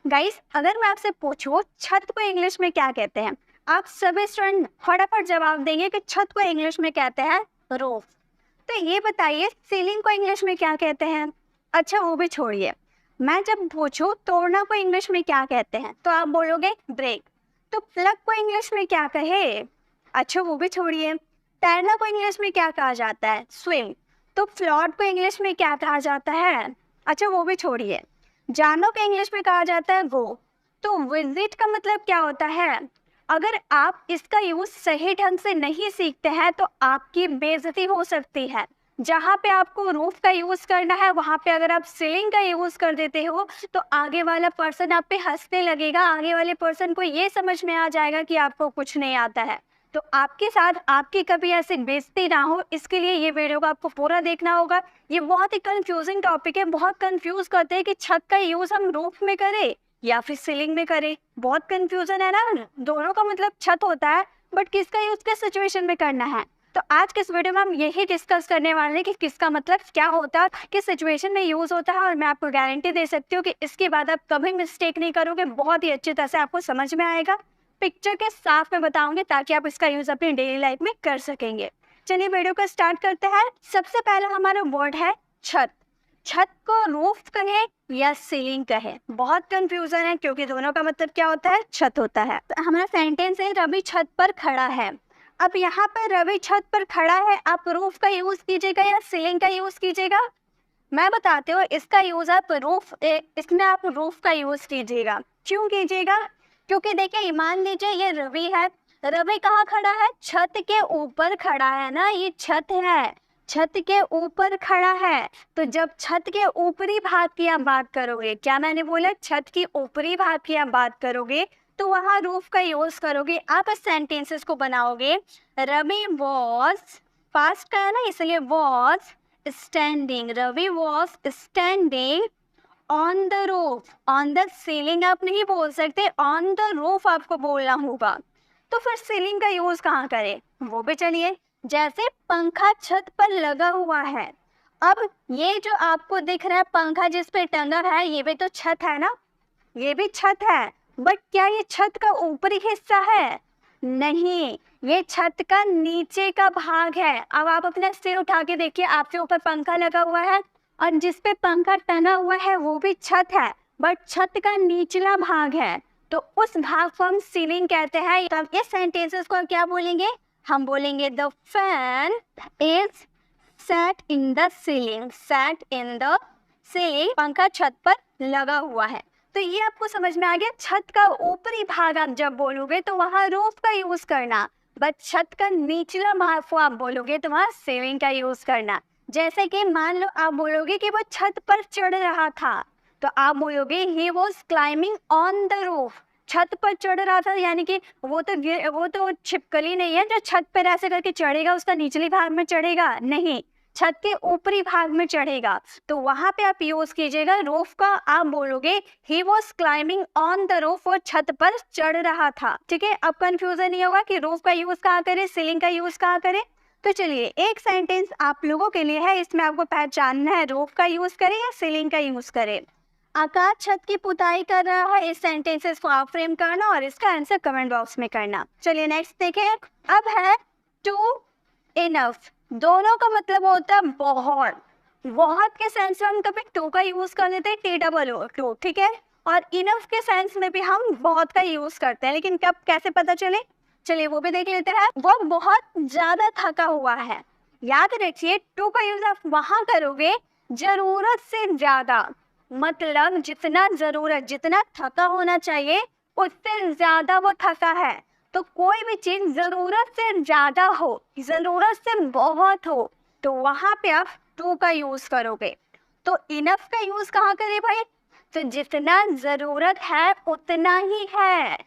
Guys, अगर मैं आपसे पूछूं छत को इंग्लिश में क्या कहते हैं, आप सभी स्टूडेंट फटाफट जवाब देंगे कि छत को इंग्लिश में कहते हैं रूफ। तो ये बताइए सीलिंग को इंग्लिश में क्या कहते हैं। अच्छा वो भी छोड़िए, मैं जब पूछूं तोड़ना को इंग्लिश में क्या कहते हैं तो आप बोलोगे ब्रेक। तो प्लग को इंग्लिश में क्या कहे। अच्छा वो भी छोड़िए, तैरना को इंग्लिश में क्या कहा जाता है, स्विम। तो फ्लॉट को इंग्लिश में क्या कहा जाता है। अच्छा वो भी छोड़िए, जानो को इंग्लिश में कहा जाता है गो। तो विजिट का मतलब क्या होता है। अगर आप इसका यूज सही ढंग से नहीं सीखते हैं तो आपकी बेइज्जती हो सकती है। जहाँ पे आपको रूफ का यूज करना है वहाँ पे अगर आप सीलिंग का यूज कर देते हो तो आगे वाला पर्सन आप पे हंसने लगेगा। आगे वाले पर्सन को ये समझ में आ जाएगा कि आपको कुछ नहीं आता है। तो आपके साथ आपकी कभी ऐसी बेइज्जती ना हो, इसके लिए ये वीडियो को आपको पूरा देखना होगा। ये बहुत ही कंफ्यूजिंग टॉपिक है, बहुत कंफ्यूज करते हैं कि छत का यूज हम रूफ में करें या फिर सीलिंग में करें। बहुत कंफ्यूजन है ना, दोनों का मतलब छत होता है बट किसका यूज किस सिचुएशन में करना है। तो आज के इस वीडियो में हम यही डिस्कस करने वाले हैं कि किसका मतलब क्या होता है, किस सिचुएशन में यूज होता है। और मैं आपको गारंटी दे सकती हूँ कि इसके बाद आप कभी मिस्टेक नहीं करोगे, बहुत ही अच्छी तरह से आपको समझ में आएगा। पिक्चर के साथ में बताऊंगे ताकि आप इसका यूज अपनी डेली लाइफ में कर सकेंगे। चलिए वीडियो को स्टार्ट करते हैं। सबसे पहला हमारा वर्ड है छत। छत को रूफ कहे या सीलिंग कहे, बहुत कंफ्यूजन है क्योंकि दोनों का मतलब क्या होता है, छत होता है। तो हमारा सेंटेंस है रवि छत पर खड़ा है। अब यहाँ पर रवि छत पर खड़ा है, आप रूफ का यूज कीजिएगा या सीलिंग का यूज कीजिएगा। मैं बताती हूँ, इसका यूज आप इसमें आप रूफ का यूज कीजिएगा। क्यों कीजिएगा, क्योंकि देखिए मान लीजिए ये रवि है, रवि कहाँ खड़ा है, छत के ऊपर खड़ा है ना, ये छत है, छत के ऊपर खड़ा है। तो जब छत के ऊपरी भाग की आप बात करोगे, क्या मैंने बोला, छत की ऊपरी भाग की आप बात करोगे तो वहां रूफ का यूज करोगे। आप सेंटेंसेस को बनाओगे, रवि वॉज, पास्ट का है ना इसलिए was standing, Ravi was standing on the roof. On the ceiling आप नहीं बोल सकते, ऑन द रूफ आपको बोलना होगा। तो फिर सीलिंग का यूज कहाँ करें, वो भी चलिए। जैसे पंखा छत पर लगा हुआ है, अब ये जो आपको दिख रहा है पंखा जिस पे टंगा है ये भी तो छत है ना, ये भी छत है। बट क्या ये छत का ऊपरी हिस्सा है, नहीं, ये छत का नीचे का भाग है। अब आप अपना सिर उठा के देखिए, आपके ऊपर पंखा लगा हुआ है और जिस पे पंखा टंगा हुआ है वो भी छत है बट छत का निचला भाग है। तो उस भाग को हम सीलिंग कहते हैं। तो इस सेंटेंसेस को क्या बोलेंगे, हम बोलेंगे the fan is set in the ceiling, set in the ceiling, पंखा छत पर लगा हुआ है। तो ये आपको समझ में आ गया, छत का ऊपरी भाग आप जब बोलोगे तो वहां रूफ का यूज करना, बट छत का निचला भाग को आप बोलोगे तो वहां सीलिंग का यूज करना। जैसे कि मान लो आप बोलोगे कि वो छत पर चढ़ रहा था तो आप बोलोगे he was climbing on the roof. छत पर चढ़ रहा था यानी कि वो तो छिपकली नहीं है जो छत पर ऐसे करके चढ़ेगा, उसका निचले भाग में चढ़ेगा, नहीं, छत के ऊपरी भाग में चढ़ेगा। तो वहां पे आप यूज कीजिएगा रूफ का, आप बोलोगे he was climbing on the roof, वो छत पर चढ़ रहा था। ठीक है, अब कंफ्यूजन नहीं होगा कि रूफ का यूज कहाँ करें, सीलिंग का यूज कहाँ करें। तो चलिए एक सेंटेंस आप लोगों के लिए है, इसमें आपको पहचानना है रूफ का यूज करें या सीलिंग का यूज करें। आकाश छत की पुताई कर रहा है, इस सेंटेंसेस को आप फ्रेम करना और इसका आंसर कमेंट बॉक्स में करना। चलिए नेक्स्ट देखें। अब है टू इनफ, दोनों का मतलब होता है बहुत। बहुत के सेंस में हम कभी टू का यूज कर लेते हैं, टी डबल ओ टू, ठीक है। और इनफ के सेंस में भी हम बहुत का यूज करते हैं, लेकिन कब कैसे पता चले, चलिए वो भी देख लेते हैं। वो बहुत ज्यादा थका हुआ है, याद रखिए टू का यूज आप वहां करोगे जरूरत से ज्यादा, मतलब जितना जरूरत, जितना थका होना चाहिए उससे ज्यादा वो थका है। तो कोई भी चीज जरूरत से ज्यादा हो, जरूरत से बहुत हो तो वहां पे आप टू का यूज करोगे। तो इनफ का यूज कहाँ करें भाई, तो जितना जरूरत है उतना ही है,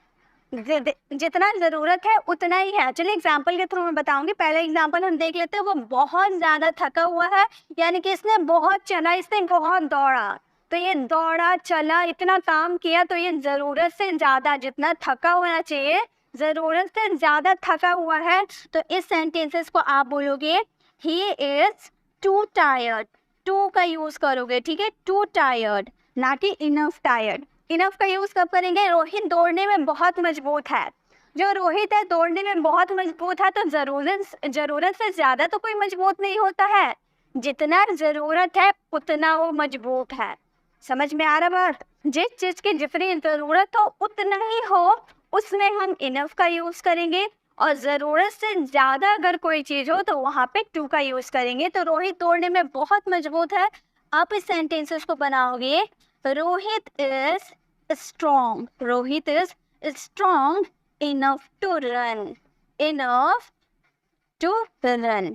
जितना जरूरत है उतना ही है। चलिए एग्जाम्पल के थ्रू मैं बताऊंगी। पहले एग्जाम्पल हम देख लेते हैं। वो बहुत ज्यादा थका हुआ है यानी कि इसने बहुत चला, इसने बहुत दौड़ा, तो ये दौड़ा चला इतना काम किया, तो ये जरूरत से ज्यादा, जितना थका होना चाहिए जरूरत से ज्यादा थका हुआ है। तो इस सेंटेंसेस को आप बोलोगे he is too tired, too का यूज करोगे, ठीक है, टू टायर्ड, ना कि इनफ टायर्ड। इनफ का यूज कब करेंगे? रोहित दौड़ने में बहुत मजबूत है। जो रोहित है दौड़ने में बहुत मजबूत है, तो जरूरत से ज्यादा तो कोई मजबूत नहीं होता है, जितना जरूरत है उतना वो मजबूत है। समझ में आ रहा बात? जिस चीज की जितनी जरूरत हो उतना ही हो, उसमें हम इनफ का यूज करेंगे, और जरूरत से ज्यादा अगर कोई चीज हो तो वहां पे टू का यूज करेंगे। तो रोहित दौड़ने में बहुत मजबूत है, आप इस सेंटेंसेस को बनाओगे, Rohit is strong, Rohit is strong enough to run, enough to run।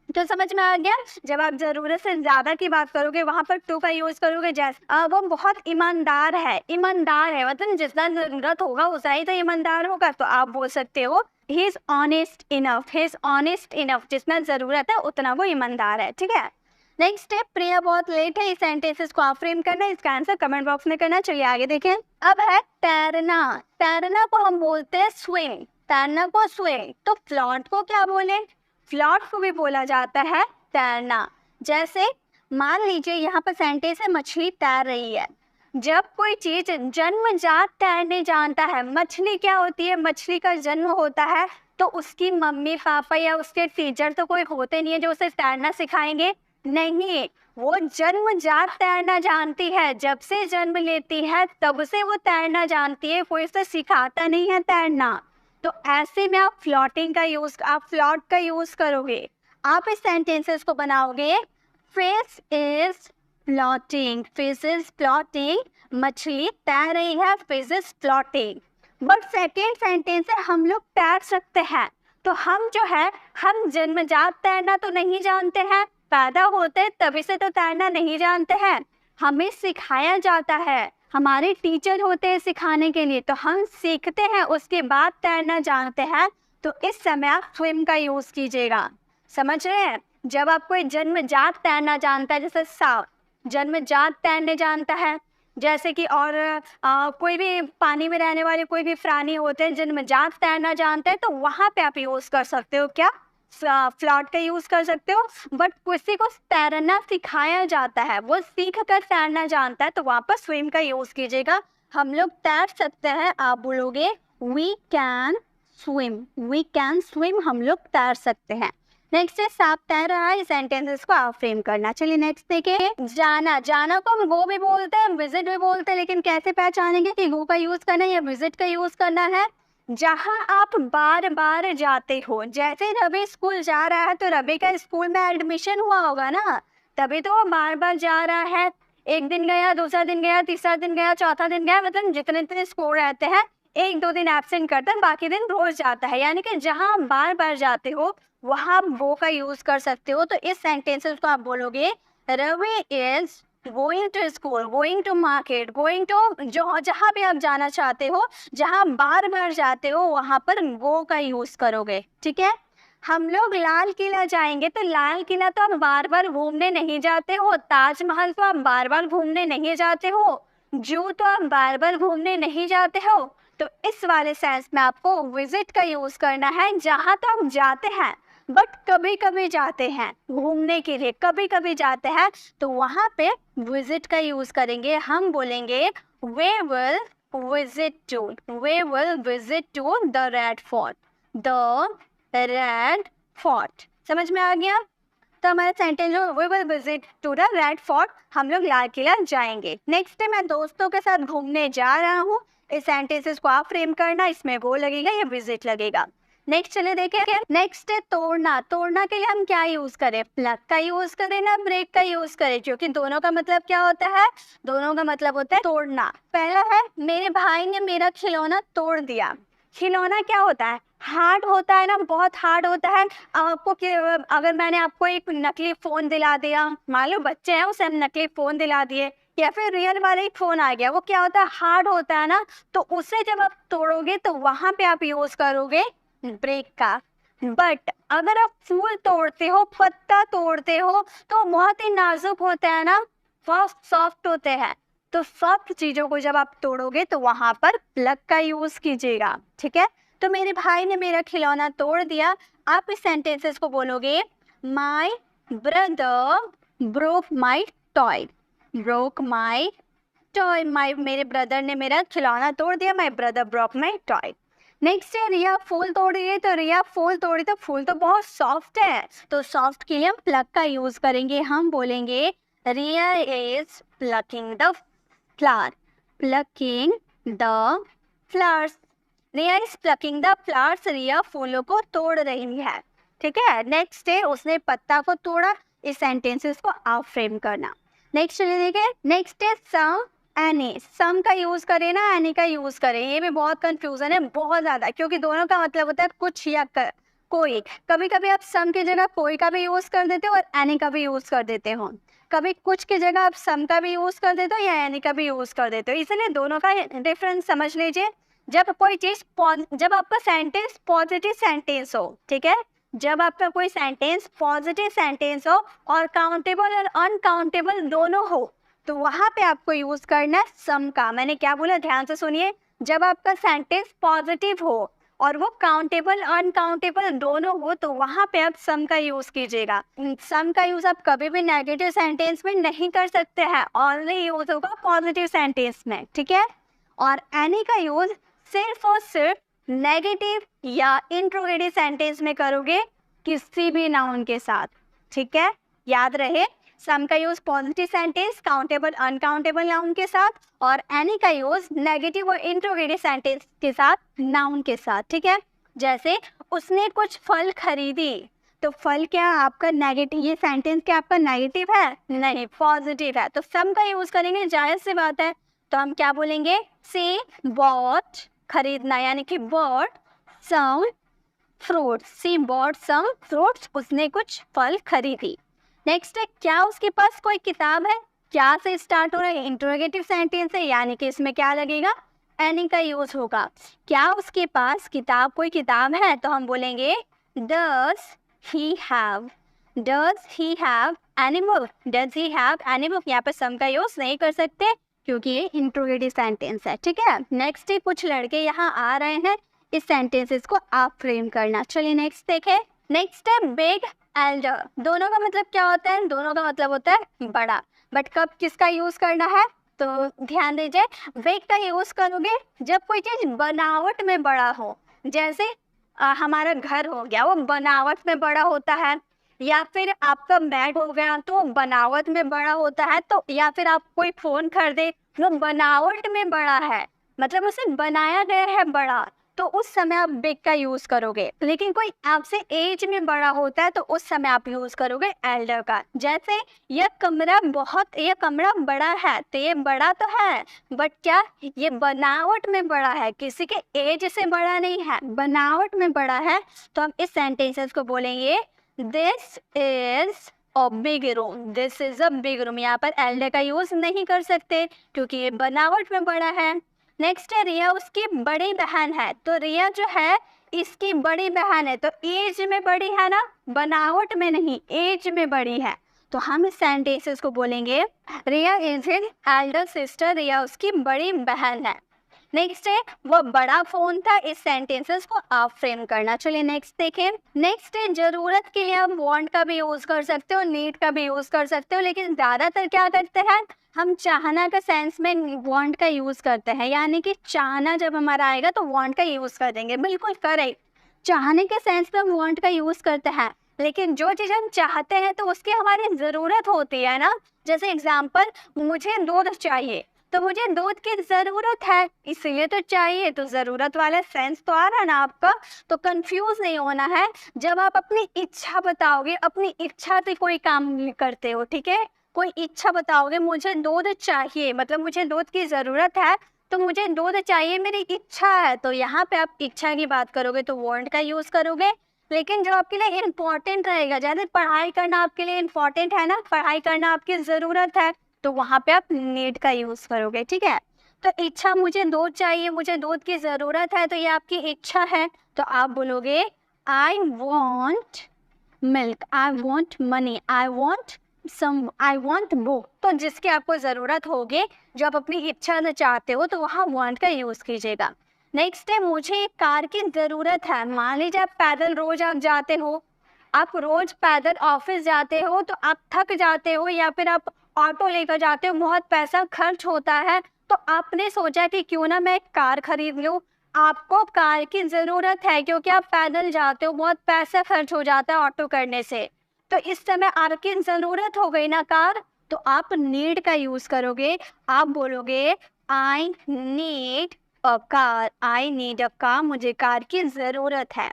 तो समझ में आ गया? जब आप जरूरत से ज्यादा की बात करोगे वहां पर टू का यूज करोगे। जैसे वो बहुत ईमानदार है, ईमानदार है मतलब जितना जरूरत होगा उतना ही तो ईमानदार होगा, तो आप बोल सकते हो he is honest enough, he is honest enough, जितना जरूरत है उतना वो ईमानदार है। ठीक है, नेक्स्ट स्टेप, प्रिया बहुत लेट है, इस सेंटेंसेस को आप फ्रेम करना है, इसका आंसर कमेंट बॉक्स में करना। चलिए आगे देखें। अब है तैरना, तैरना को हम बोलते हैं स्विम, तैरना को स्विम। तो फ्लॉट को क्या बोले? फ्लॉट को भी बोला जाता है तैरना। जैसे मान लीजिए यहाँ पर सेंटेंस है मछली तैर रही है। जब कोई चीज जन्मजात तैरने जानता है, मछली क्या होती है? मछली का जन्म होता है, तो उसकी मम्मी पापा या उसके टीचर तो कोई होते नहीं है जो उसे तैरना सिखाएंगे, नहीं, वो जन्मजात तैरना जानती है। जब से जन्म लेती है तब से वो तैरना जानती है, कोई उसे सिखाता नहीं है तैरना। तो ऐसे में आप फ्लॉट का यूज करोगे। आप इस सेंटेंसेस को बनाओगे, fish is floating, fish is floating, मछली तैर रही है, fish is floating. But second sentence है हम लोग तैर सकते हैं। तो हम जो है हम जन्मजात तैरना तो नहीं जानते हैं, पैदा होते तभी से तो तैरना नहीं जानते हैं, हमें सिखाया जाता है, हमारे टीचर होते हैं सिखाने के लिए, तो हम सीखते हैं उसके बाद तैरना जानते हैं। तो इस समय आप स्विम का यूज कीजिएगा। समझ रहे हैं? जब आप कोई जन्मजात तैरना जानता है, जैसे सांप जन्मजात तैरने जानता है, जैसे कि और कोई भी पानी में रहने वाले कोई भी प्राणी होते हैं जन्मजात तैरना जानते हैं, तो वहां पे आप यूज कर सकते हो क्या? फ्लॉट का यूज कर सकते हो। बट किसी को तैरना सिखाया जाता है, वो सीख कर तैरना जानता है, तो वहां पर स्विम का यूज कीजिएगा। हम लोग तैर सकते हैं, आप बोलोगे we can swim, we can swim, हम लोग तैर सकते हैं। नेक्स्ट है सांप तैर रहा है, सेंटेंसेस को आप फ्रेम करना। चलिए नेक्स्ट देखिए, जाना, जाना को हम गो भी बोलते हैं, विजिट भी बोलते हैं, लेकिन कैसे पहचानेंगे कि गो का यूज करना है या विजिट का यूज करना है? जहाँ आप बार बार जाते हो। जैसे रवि स्कूल जा रहा है, तो रवि का स्कूल में एडमिशन हुआ होगा ना, तभी तो वो बार बार जा रहा है। एक दिन गया, दूसरा दिन गया, तीसरा दिन गया, चौथा दिन गया, मतलब जितने स्कूल रहते हैं एक दो दिन एब्सेंट करता है, बाकी दिन रोज जाता है। यानी कि जहाँ आप बार बार जाते हो वहाँ आप वो का यूज कर सकते हो। तो इस सेंटेंसेस को आप बोलोगे, Ravi is going to school, going to market, going to, जो जहाँ भी आप जाना चाहते हो, जहाँ बार बार जाते हो वहाँ पर गो का यूज करोगे। ठीक है, हम लोग लाल किला जाएंगे, तो लाल किला तो आप बार बार घूमने नहीं जाते हो, ताजमहल तो आप बार बार घूमने नहीं जाते हो, जू तो आप बार बार घूमने नहीं जाते हो। तो इस वाले सेंस में आपको विजिट का यूज करना है। जहाँ तो आप जाते हैं बट कभी कभी जाते हैं घूमने के लिए, कभी कभी जाते हैं, तो वहाँ पे विजिट का यूज करेंगे। हम बोलेंगे we will visit to, we will visit to the Red Fort, the Red Fort. समझ में आ गया? तो हमारा सेंटेंस जो we will visit to the Red Fort, हम लोग लाल किला जाएंगे। नेक्स्ट है मैं दोस्तों के साथ घूमने जा रहा हूँ, इस सेंटेंसेस को आप फ्रेम करना, इसमें वो लगेगा या विजिट लगेगा। नेक्स्ट चले देखें, नेक्स्ट है तोड़ना। तोड़ना के लिए हम क्या यूज करें? प्लग का यूज करें ना ब्रेक का यूज करें? क्योंकि दोनों का मतलब क्या होता है? दोनों का मतलब होता है तोड़ना। पहला है मेरे भाई ने मेरा खिलौना तोड़ दिया। खिलौना क्या होता है? हार्ड होता है ना, बहुत हार्ड होता है। आपको अगर मैंने आपको एक नकली फोन दिला दिया, मान लो बच्चे हैं उसे हम नकली फोन दिला दिए, या फिर रियल वाला एक फोन आ गया, वो क्या होता है? हार्ड होता है ना, तो उसे जब आप तोड़ोगे तो वहां पे आप यूज करोगे ब्रेक का। बट अगर आप फूल तोड़ते हो, पत्ता तोड़ते हो, तो बहुत ही नाजुक होते हैं ना, बहुत सॉफ्ट होते हैं, तो सॉफ्ट चीजों को जब आप तोड़ोगे तो वहां पर प्लग का यूज कीजिएगा। ठीक है, तो मेरे भाई ने मेरा खिलौना तोड़ दिया। आप इस सेंटेंसेस को बोलोगे, my brother broke my toy, broke my toy, मेरे ब्रदर ने मेरा खिलौना तोड़ दिया, my brother broke my toy. Next है रिया फूल तोड़ रही है, तो रिया फूल तोड़ी तो फूल तो बहुत सॉफ्ट है, तो सॉफ्ट के लिए हम प्लग का यूज करेंगे, हम बोलेंगे Riya is plucking the flower, plucking the flowers. Riya is plucking the flowers, Riya फूलों को तोड़ रही है, ठीक है। नेक्स्ट है उसने पत्ता को तोड़ा, इस सेंटेंसेस को आप फ्रेम करना। नेक्स्ट चलिए देखें, नेक्स्ट है सम एनी, सम का यूज करें ना एनी का यूज करें, ये भी बहुत कंफ्यूजन है बहुत ज्यादा, क्योंकि दोनों का मतलब होता है कुछ या कोई। कभी कभी आप सम की जगह कोई का भी यूज कर देते हो और एनी का भी यूज कर देते हो, कभी कुछ की जगह आप सम का भी यूज कर देते हो या एनी का भी यूज कर देते हो, इसलिए दोनों का डिफरेंस समझ लीजिए। जब कोई चीज जब आपका सेंटेंस पॉजिटिव सेंटेंस हो, ठीक है, जब आपका कोई सेंटेंस पॉजिटिव सेंटेंस हो और काउंटेबल और अनकाउंटेबल दोनों हो, तो वहां पे आपको यूज करना है सम का। मैंने क्या बोला ध्यान से सुनिए, जब आपका सेंटेंस पॉजिटिव हो और वो काउंटेबल अनकाउंटेबल दोनों हो, तो वहां पे आप सम का यूज कीजिएगा। सम का यूज आप कभी भी नेगेटिव सेंटेंस में नहीं कर सकते हैं, ओनली यूज होगा पॉजिटिव सेंटेंस में, ठीक है। और एनी का यूज सिर्फ और सिर्फ नेगेटिव या इंट्रोगेटिव सेंटेंस में करोगे किसी भी नाउन के साथ, ठीक है। याद रहे, सम का use positive sentence countable uncountable noun के साथ, और एनी का यूज नेगेटिव और इंट्रोगेटिव सेंटेंस के साथ नाउन के साथ, ठीक है। जैसे उसने कुछ फल खरीदी, तो फल क्या आपका नेगेटिव, ये सेंटेंस क्या आपका नेगेटिव है? नहीं, पॉजिटिव है, तो सम का यूज करेंगे, जाहिर सी बात है। तो हम क्या बोलेंगे, सी बॉट, खरीदना यानी कि बॉट सम फ्रूट्स, सी बॉट सम फ्रूट्स, उसने कुछ फल खरीदी। नेक्स्ट है क्या उसके पास कोई किताब है, क्या से स्टार्ट हो रहा है, इंटरोगेटिव सेंटेंस है, यानी कि इसमें क्या लगेगा, एनी का यूज होगा। क्या उसके पास कोई किताब है, तो हम बोलेंगे does he have, does he have any book, does he have any book. यहाँ पे सम का यूज नहीं कर सकते क्योंकि ये इंट्रोगेटिव सेंटेंस है, ठीक है। नेक्स्ट है कुछ लड़के यहाँ आ रहे हैं, इस सेंटेंसेस को आप फ्रेम करना। चलिए नेक्स्ट देखें, नेक्स्ट है बिग एल्डर, दोनों का मतलब क्या होता है, दोनों का मतलब होता है बड़ा, बट कब किसका यूज करना है, तो ध्यान दीजिए, बिग का यूज करोगे जब कोई चीज बनावट में बड़ा हो, जैसे हमारा घर हो गया, वो बनावट में बड़ा होता है, या फिर आपका बैग हो गया तो बनावट में बड़ा होता है, तो या फिर आप कोई फोन खरीदे वो बनावट में बड़ा है, मतलब उसे बनाया गया है बड़ा, तो उस समय आप बिग का यूज करोगे। लेकिन कोई आपसे एज में बड़ा होता है तो उस समय आप यूज करोगे एल्डर का। जैसे यह कमरा बड़ा है, तो ये बड़ा तो है बट क्या ये बनावट में बड़ा है, किसी के एज से बड़ा नहीं है, बनावट में बड़ा है, तो हम इस सेंटेंसेस को बोलेंगे this is a big room, this is a big room. यहाँ पर एल्डर का यूज नहीं कर सकते क्योंकि ये बनावट में बड़ा है। नेक्स्ट है रिया उसकी बड़ी बहन है, तो रिया जो है इसकी बड़ी बहन है, तो एज में बड़ी है ना, बनावट में नहीं, एज में बड़ी है, तो हम इस सेंटेंसेस को बोलेंगे Riya is his Elder sister, रिया उसकी बड़ी बहन है। नेक्स्ट है वो बड़ा फोन था, इस सेंटेंसेस को आप फ्रेम करना। चलिए नेक्स्ट देखें, नेक्स्ट है जरूरत के लिए आप वांट का भी यूज कर सकते हो, नीड का भी यूज कर सकते हो, लेकिन ज्यादातर क्या करते हैं हम चाहना का सेंस में वांट का यूज करते हैं, यानी कि चाहना जब हमारा आएगा तो वांट का यूज कर देंगे, बिल्कुल करेक्ट। चाहने के सेंस में हम वांट का यूज करते हैं, लेकिन जो चीज हम चाहते हैं तो उसकी हमारी जरूरत होती है ना। जैसे एग्जाम्पल, मुझे दूध चाहिए, तो मुझे दूध की जरूरत है इसलिए तो चाहिए, तो जरूरत वाला सेंस तो आ रहा है ना आपका। तो कंफ्यूज नहीं होना है, जब आप अपनी इच्छा बताओगे, अपनी इच्छा से कोई काम करते हो, ठीक है, कोई इच्छा बताओगे मुझे दूध चाहिए, मतलब मुझे दूध की जरूरत है, तो मुझे दूध चाहिए मेरी इच्छा है, तो यहाँ पे आप इच्छा की बात करोगे तो वांट का यूज करोगे। लेकिन जो आपके लिए इम्पोर्टेंट रहेगा, जैसे पढ़ाई करना आपके लिए इम्पोर्टेंट है ना, पढ़ाई करना आपकी जरूरत है, तो वहाँ पे आप नीड का यूज करोगे, ठीक है। तो इच्छा, मुझे दूध चाहिए, मुझे दूध की जरूरत है, तो ये आपकी इच्छा है, तो आप बोलोगे I want milk, I want money, I want book. तो जिसकी आपको जरूरत होगी, जो आप अपनी इच्छा से चाहते हो, तो वहाँ वांट का यूज कीजिएगा। नेक्स्ट है मुझे एक कार की जरूरत है, मान लीजिए आप पैदल रोज आप जाते हो, आप रोज पैदल ऑफिस जाते हो, तो आप थक जाते हो, या फिर आप ऑटो लेकर जाते हो, बहुत पैसा खर्च होता है, तो आपने सोचा कि क्यों ना मैं एक कार खरीद लूँ। आपको कार की ज़रूरत है क्योंकि आप पैदल जाते हो, बहुत पैसा खर्च हो जाता है ऑटो करने से। तो इस समय आपकी ज़रूरत हो गई ना कार, तो आप नीड का यूज़ करोगे। आप बोलोगे I need a car, I need a car, मुझे कार की ज़रूरत है।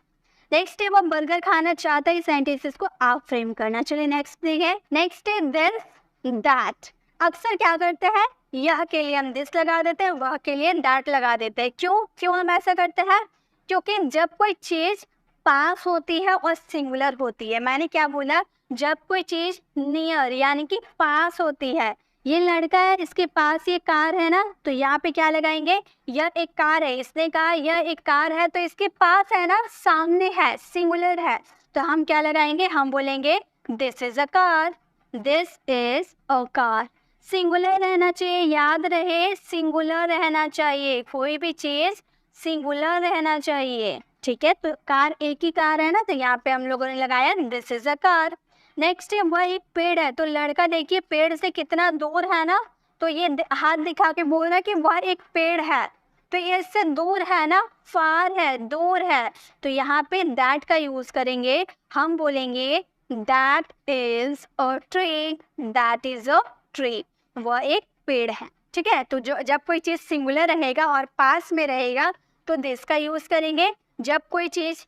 नेक्स्ट है वो बर्गर खाना चाहता है, इस सेंटेंसेस को आप फ्रेम करना। चलिए नेक्स्ट देखें। नेक्स्ट है दिस दैट। अक्सर क्या करते हैं, यह के लिए हम दिस लगा देते हैं, वह के लिए दैट लगा देते हैं। क्यों हम ऐसा करते हैं? क्योंकि जब कोई चीज़ पास होती है और सिंगुलर होती है, मैंने क्या बोला, जब कोई चीज़ नियर यानी कि पास होती है, ये लड़का है, इसके पास ये कार है ना, तो यहाँ पे क्या लगाएंगे, यह एक कार है, इसने कहा यह एक कार है, तो इसके पास है ना, सामने है, सिंगुलर है, तो हम क्या लगाएंगे, हम बोलेंगे this is a car, this is a car. Singular रहना चाहिए, याद रहे सिंगुलर रहना चाहिए, कोई भी चीज़ सिंगुलर रहना चाहिए, ठीक है। तो कार एक ही कार है ना, तो यहाँ पे हम लोगों ने लगाया this is a car. Next है वह एक पेड़ है, तो लड़का देखिए पेड़ से कितना दूर है ना, तो ये हाथ दिखा के बोल रहा है कि वह एक पेड़ है, तो ये इससे दूर है ना, फार है, दूर है, तो यहाँ पे दैट का यूज करेंगे। हम बोलेंगे that is a tree, that is a tree, वह एक पेड़ है, ठीक है। तो जो जब कोई चीज़ सिंगुलर रहेगा और पास में रहेगा तो दिस का यूज करेंगे। जब कोई चीज़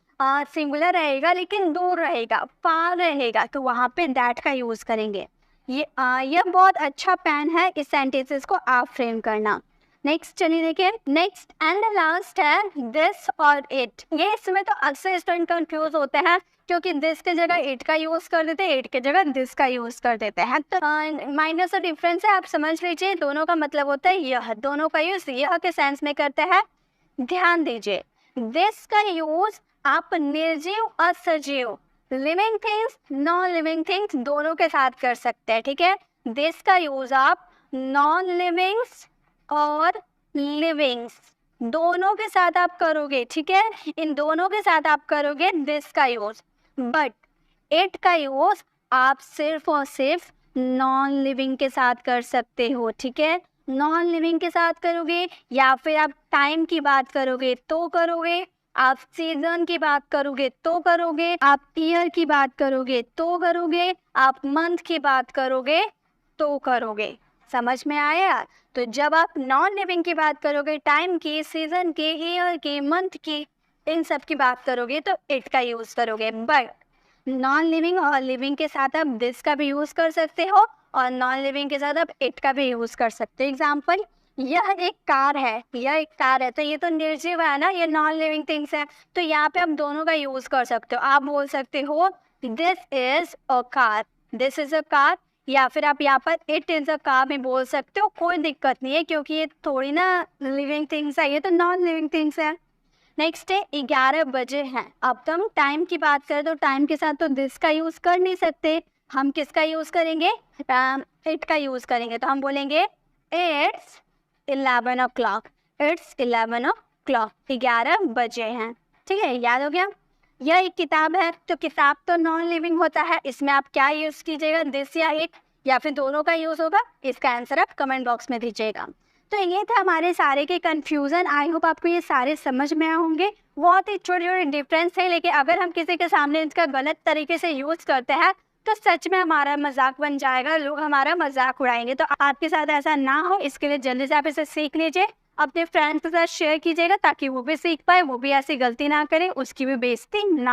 सिंगुलर रहेगा लेकिन दूर रहेगा, फार रहेगा, तो वहाँ पे दैट का यूज़ करेंगे। ये बहुत अच्छा पैन है, इस सेंटेंसेस को आप फ्रेम करना। नेक्स्ट चलिए देखिए। नेक्स्ट एंड द लास्ट है दिस और इट। ये इसमें तो अक्सर स्टूडेंट कंफ्यूज होते हैं क्योंकि दिस के जगह इट का यूज़ कर देते हैं, इट के जगह दिस का यूज़ कर देते हैं। तो माइनर सा डिफरेंस है, आप समझ लीजिए। दोनों का मतलब होता है यह, दोनों का यूज़ यह के सेंस में करते हैं। ध्यान दीजिए, दिस का यूज़ आप निर्जीव और सजीव, living things non living things दोनों के साथ कर सकते हैं, ठीक है। दिस का यूज़ आप नॉन लिविंग्स और लिविंग्स दोनों के साथ आप करोगे, ठीक है। इन दोनों के साथ आप करोगे दिस का यूज़, बट इट का यूज़ आप सिर्फ और सिर्फ नॉन लिविंग के साथ कर सकते हो, ठीक है। नॉन लिविंग के साथ करोगे, या फिर आप टाइम की बात करोगे तो करोगे, आप सीजन की बात करोगे तो करोगे, आप ईयर की बात करोगे तो करोगे, आप मंथ की बात करोगे तो करोगे। समझ में आया? तो जब आप नॉन लिविंग की बात करोगे, टाइम की, सीजन की, ईयर की, मंथ की, इन सब की बात करोगे तो इट का यूज़ करोगे। बट नॉन लिविंग और लिविंग के साथ आप दिस का भी यूज़ कर सकते हो और नॉन लिविंग के साथ आप इट का भी यूज़ कर सकते हो। एग्जाम्पल, यह एक कार है, यह एक कार है, तो ये तो निर्जीव है ना, ये नॉन लिविंग थिंग्स है, तो यहाँ पे आप दोनों का यूज़ कर सकते हो। आप बोल सकते हो this is a car, this is a car, या फिर आप यहाँ पर इट इज अ कार में बोल सकते हो, कोई दिक्कत नहीं है क्योंकि ये थोड़ी ना लिविंग थिंग्स है, ये तो नॉन लिविंग थिंग्स है। नेक्स्ट है 11 बजे हैं। अब तो हम टाइम की बात करें तो टाइम के साथ तो दिस का यूज़ कर नहीं सकते, हम किसका यूज़ करेंगे, इट का यूज़ करेंगे। तो हम बोलेंगे इट्स 11 o'clock, इट्स 11 o'clock, 11 बजे हैं, ठीक है। याद हो गया? यह एक किताब है, तो किताब तो नॉन लिविंग होता है, इसमें आप क्या यूज़ कीजिएगा, दिस या इट, या फिर दोनों का यूज़ होगा। इसका आंसर आप कमेंट बॉक्स में दीजिएगा। तो ये था हमारे सारे के कन्फ्यूज़न। आई होप आपको ये सारे समझ में आए होंगे। बहुत ही छोटे छोटे डिफरेंस है, लेकिन अगर हम किसी के सामने इसका गलत तरीके से यूज़ करते हैं तो सच में हमारा मजाक बन जाएगा, लोग हमारा मजाक उड़ाएंगे। तो आपके साथ ऐसा ना हो, इसके लिए जल्दी से आप इसे सीख लीजिए, अपने फ्रेंड्स के साथ शेयर कीजिएगा ताकि वो भी सीख पाए, वो भी ऐसी गलती ना करे, उसकी भी बेइज्जती ना